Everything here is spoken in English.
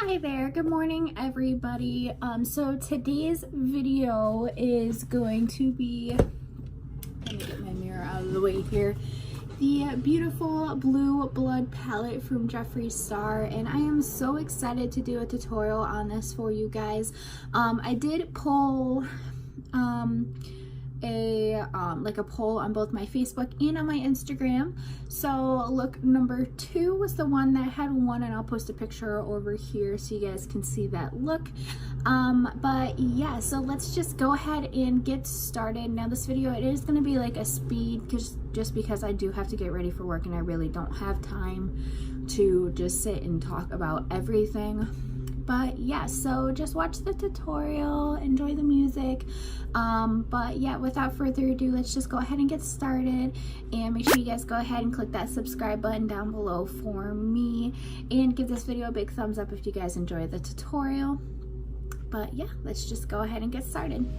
Hi there, good morning everybody. So today's video is going to be, let me get my mirror out of the way here, the beautiful blue blood palette from Jeffree Star, and I am so excited to do a tutorial on this for you guys. I did pull a poll on both my Facebook and on my Instagram. So look number 2 was the one that had won, and I'll post a picture over here so you guys can see that look. But yeah, so let's just go ahead and get started. Now this video, it is going to be like a speed just because I do have to get ready for work and I really don't have time to just sit and talk about everything. But yeah, so just watch the tutorial, enjoy the music. But yeah, without further ado, let's just go ahead and get started, and make sure you guys go ahead and click that subscribe button down below for me, and give this video a big thumbs up if you guys enjoy the tutorial. But yeah, let's just go ahead and get started.